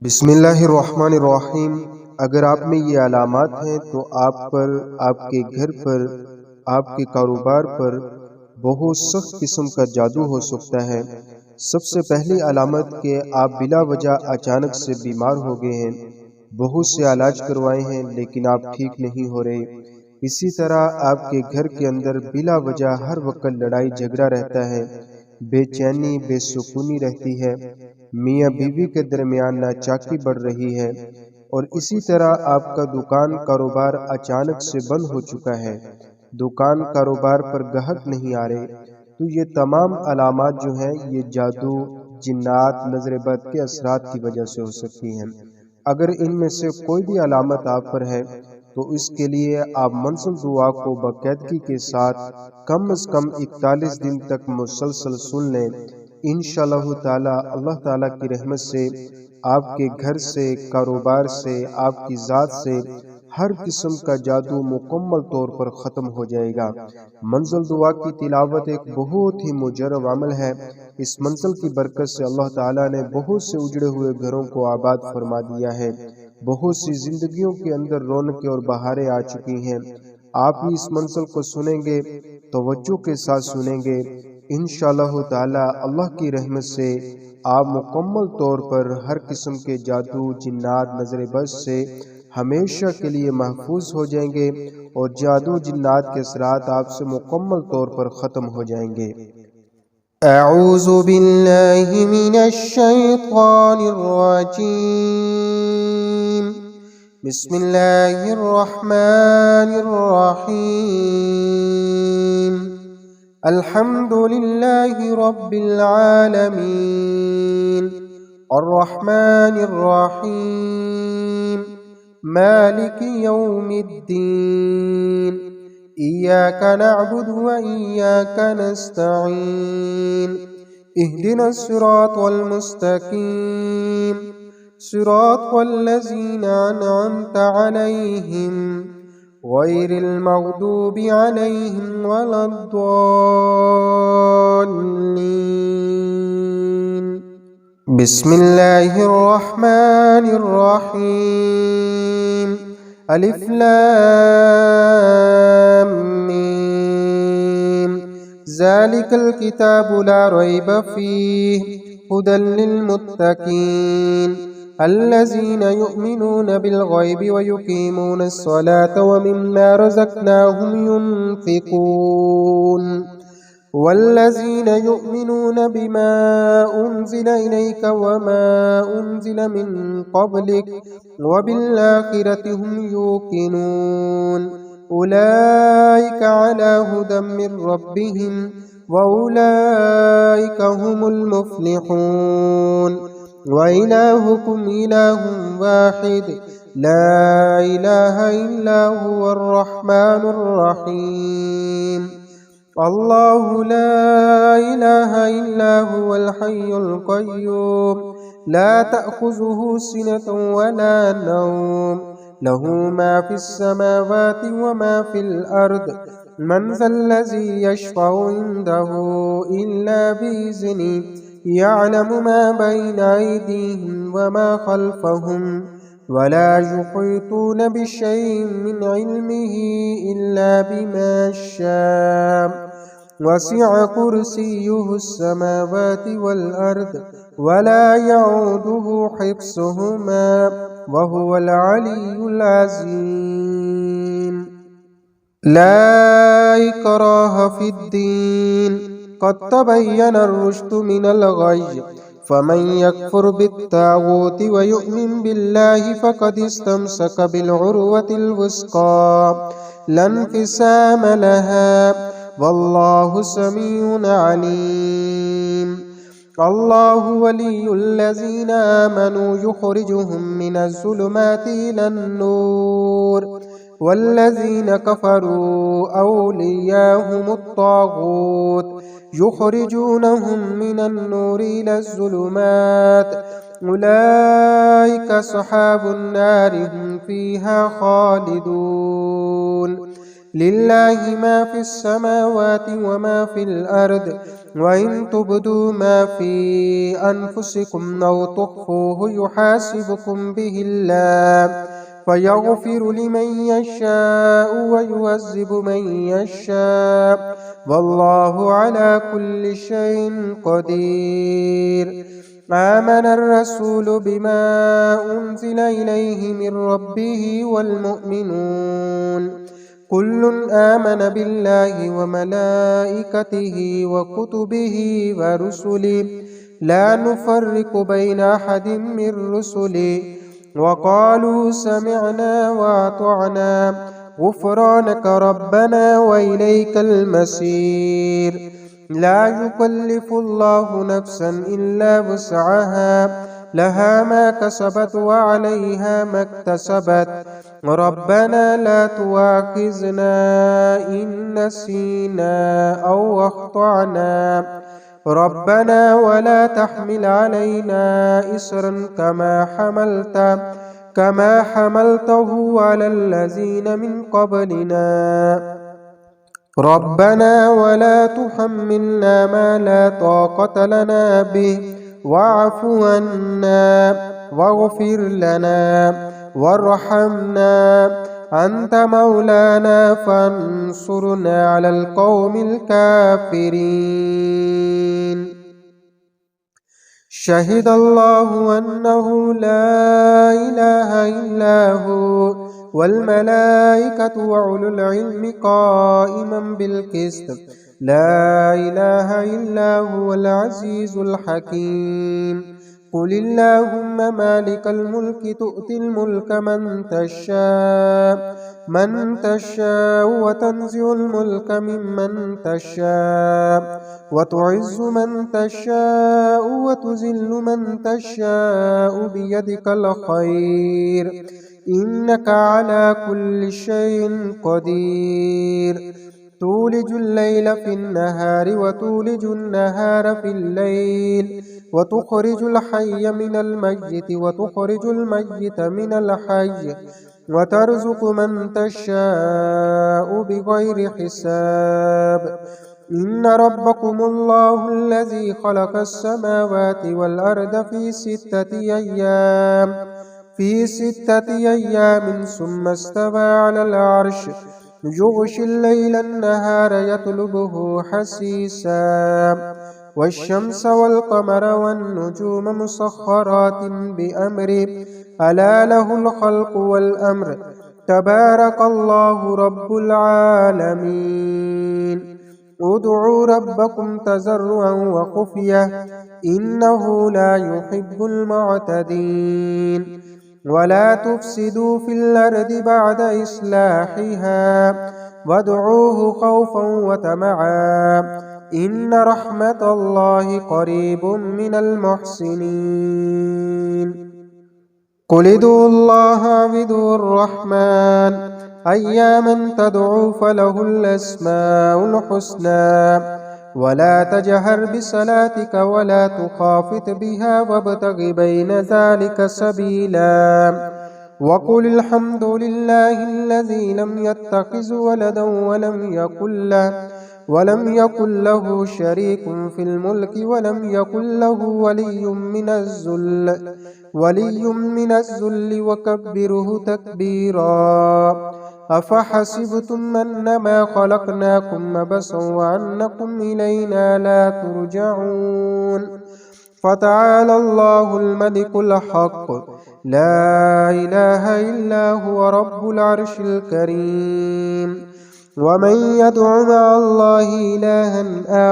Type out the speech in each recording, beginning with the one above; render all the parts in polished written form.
बिस्मिल्लाहिर्रहमानिर्रहीम। अगर आप में ये अलामात हैं तो आप पर, आपके घर पर, आपके कारोबार पर बहुत सख्त किस्म का जादू हो सकता है। सबसे पहली अलामत के आप बिला वजह अचानक से बीमार हो गए हैं। बहुत से इलाज करवाए हैं लेकिन आप ठीक नहीं हो रहे। इसी तरह आपके घर के अंदर बिला वजह हर वक्त लड़ाई झगड़ा रहता है, बेचैनी बेसुकूनी रहती है, मियाँ बीवी के दरमियान नाचाकी बढ़ रही है, और इसी तरह आपका दुकान कारोबार अचानक से बंद हो चुका है, दुकान कारोबार पर ग्राहक नहीं आ रहे। तो ये तमाम अलामात जो हैं ये जादू, जिन्नात, नजर बद के असरात की वजह से हो सकती हैं। अगर इनमें से कोई भी अलामत आप पर है तो इसके लिए आप मंसूल दुआ को बाकायदगी के साथ कम से कम 41 दिन तक मुसलसल सुन लें। इंशाअल्लाह ताला अल्लाह ताला की रहमत से आपके घर से, कारोबार से, आपकी ज़ात से हर किस्म का जादू मुकम्मल तौर पर ख़त्म हो जाएगा। मंज़िल दुआ की तिलावत एक बहुत ही मुजर्रब अमल है। इस मंज़िल की बरकत से अल्लाह ताला ने बहुत से उजड़े हुए घरों को आबाद फरमा दिया है। बहुत सी जिंदगियों के अंदर रौनकें और बहारें आ चुकी हैं। आप भी इस मंज़िल को सुनेंगे, तवज्जो के साथ सुनेंगे, इंशाअल्लाह ताला अल्लाह की रहमत से आप मुकम्मल तौर पर हर किस्म के जादू, जिन्नात, नजर बद से हमेशा के लिए महफूज हो जाएंगे और जादू जिन्नात के असरात आपसे मुकम्मल तौर पर ख़त्म हो जाएंगे। अऊज़ु बिल्लाहि मिनश शैतानिर रजीम। बिस्मिल्लाहिर रहमानिर रहीम। अल्हम्दुलिल्लाहि रब्बिल आलमीन, अर्रहमानिर रहीम, मालिकि यौमिद्दीन, इय्याक नअबुदु व इय्याक नस्तईन, इहदिनस सिरातल मुस्तकीम, सिरातल लज़ीना अनअमता अलैहिम, गैरिल मग़दूबि अलैहिम वलद्दाल्लीन। बिस्मिल्लाहिर रहमानिर रहीम। अलिफ लाम मीम, ज़ालिकल किताबु ला रैब फ़ीहि हुदल लिल मुत्तक़ीन, अल्लज़ीना युमिनूना बिल गैबि व युक़ीमूनस स्वलाता व मिम्मा रज़क़नाहुम युनफ़िक़ून, वल्लज़ीना युमिनूना बिमा उन्ज़िला इलैक वमा उन्ज़िला मिन क़ब्लिक व बिल आखिरति हुम यूक़िनून, उलाइक अला हुदम मिर रब्बिहिम व उलाइक हुमुल मुफ़्लिहून। व इलाहुकुम इलाहुन वाहिद, ला इलाहा इल्ला हुवर रहमानुर रहीम। अल्लाहु ला इलाहा इल्ला हुवल हय्युल क़य्यूम, ला तअख़ुज़ुहु सिनतुन वला नौम, लहू मा फ़िस समावाति व मा फ़िल अर्द, मन ज़ल्लज़ी यशफ़अु इंदहु इल्ला बिइज़निहि, यअलमु मा बैन अयदीहिम व मा ख़ल्फ़हुम, वला युहीतून बिशैइन मिन इल्मिहि इल्ला बिमा शाअ, वसिअ कुर्सियुहुस समावाति वल अर्द, वला यऊदुहु हिफ्ज़ुहुमा, वहुवल अलिय्युल अज़ीम। ला इक्राहा फ़िद्दीन, क़द तबय्यना अर्रुश्दु मिनल ग़य्य, फमन यकफ़ुर बित्ताग़ूति व यु'मिन बिल्लाहि फ़क़द इस्तमसक बिलउर्वतिल वुस्क़ा, ला इंफ़िसाम लहा, वल्लाहु समीउन अलीम। अल्लाहु वलियुल लज़ीना आमनू युख़रिजुहुम मिनज़ ज़ुलुमाति इलन नूर, वल्लज़ीना कफ़रू औलियाहुमुत ताग़ूत, युख़रिजूनहुम मिनन नूरि इलज़ ज़ुलुमात, उलाइका अस्हाबुन नारि हुम फ़ीहा ख़ालिदून। لله ما في السماوات وما في الأرض وإن تبدوا ما في أنفسكم أو تخفوه يحاسبكم به الله فيغفر لمن يشاء ويعذب من يشاء والله على كل شيء قدير. آمن الرسول بما أنزل إليه من ربه والمؤمنون كل آمن بالله وملائكته وكتبه ورسله لا نفرق بين أحد من رسله وقالوا سمعنا وأطعنا غفرانك ربنا وإليك المصير. لا يكلف الله نفسا إلا وسعها لها ما كسبت وعليها ما اكتسبت ربنا لا تؤاخذنا إن نسينا أو أخطأنا ربنا ولا تحمل علينا إصرا كما حملته على الذين من قبلنا ربنا ولا تحملنا ما لا طاقة لنا به واعف عنا واغفر لنا وارحمنا أنت مولانا فانصرنا على القوم الكافرين. شهد الله أنه لا إله إلا هو والملائكة وأولو العلم قائما بالقسط لا إله إلا هو العزيز الحكيم. قل اللهم مالك الملك تؤتي الملك من تشاء وتنزع الملك ممن تشاء وتعز من تشاء وتذل من تشاء بيدك الخير إنك على كل شيء قدير. تولج الليل في النهار وتولج النهار في الليل وتخرج الحي من الميت وتخرج الميت من الحي وترزق من تشاء بغير حساب. إن ربكم الله الذي خلق السماوات والأرض في ستة أيام ثم استوى على العرش يغشي الليل النهار يطلبه حثيثا والشمس والقمر والنجوم مسخرات بأمره ألا له الخلق والأمر تبارك الله رب العالمين. ادعوا ربكم تضرعا وخفية إنه لا يحب المعتدين. ولا تفسدوا في الأرض بعد إصلاحها وادعوه خوفا وطمعا إن رحمة الله قريب من المحسنين. قل ادعوا الله وادعوا الرحمن أياما تدعوا فله الأسماء الحسنى ولا تجهر بصلاتك ولا تخافت بها وابتغ بين ذلك سبيلا. وقل الحمد لله الذي لم يتخذ ولدا ولم يكن له شريك في الملك ولم يكن له ولي من الذل وكبره تكبيرا. أفحسبتم أنما خلقناكم عبثا وأنكم إلينا لا ترجعون. فتعالى الله الملك الحق لا إله إلا هو رب العرش الكريم. ومن يدع مع الله إلها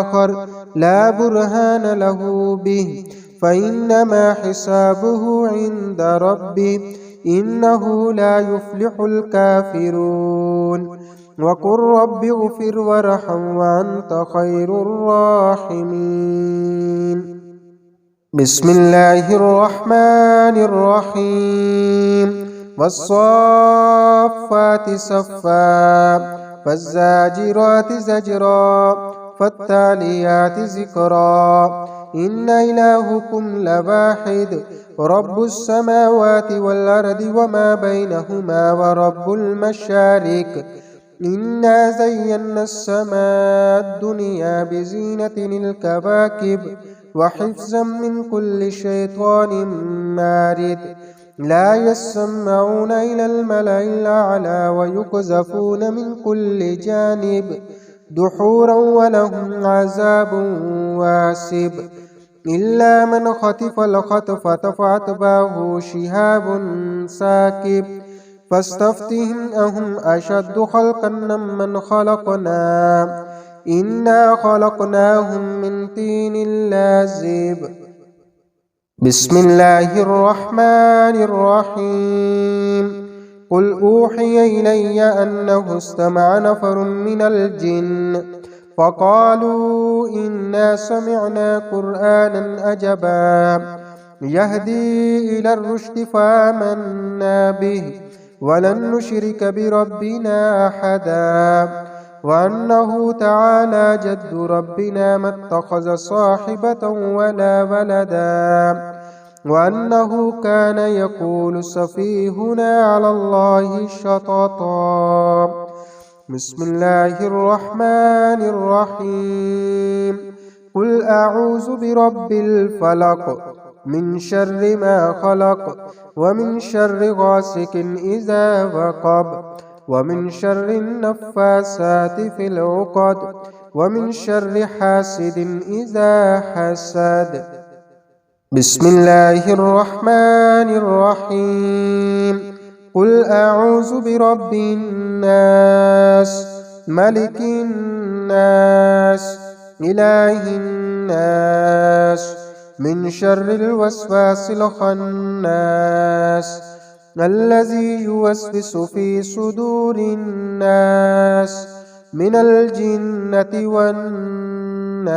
آخر لا برهان له به فإنما حسابه عند ربه إنه لا يفلح الكافرون. وقل رب اغفر وارحم وأنت خير الراحمين. بسم الله الرحمن الرحيم. والصافات صفا فالزاجرات زجرا فالتاليات ذكرا إن إلهكم لواحد رب السماوات والأرض وما بينهما ورب المشارق إنا زينا السماء الدنيا بزينة الكواكب وحفظا من كل شيطان مارد لا يسمعون إلى الملأ الأعلى ويقذفون من كل جانب دحورا ولهم عذاب واسب إلا من خطف الخطفة فأتبعه شهاب ساكب فاستفتهم أهم أشد خلقا ممن خلقنا إنا خلقناهم من طين لازب بسم الله الرحمن الرحيم قل أوحي إلي أنه استمع نفر من الجن فقالوا إنا سمعنا قرآنا عجبا يهدي إلى الرشد فآمنا به ولن نشرك بربنا أحدا وأنه تعالى جد ربنا ما اتخذ صاحبة ولا ولدا وأنه كان يقول سفيهنا على الله شططا بسم الله الرحمن الرحيم قل أعوذ برب الفلق من شر ما خلق ومن شر غاسق إذا وقب ومن شر النفاسات في العقد ومن شر حاسد إذا حسد بسم الله الرحمن الرحيم قل أعوذ برب الناس ملك الناس إله الناس من شر الوسواس الخناس الذي يوسوس في صدور الناس من الجنة والناس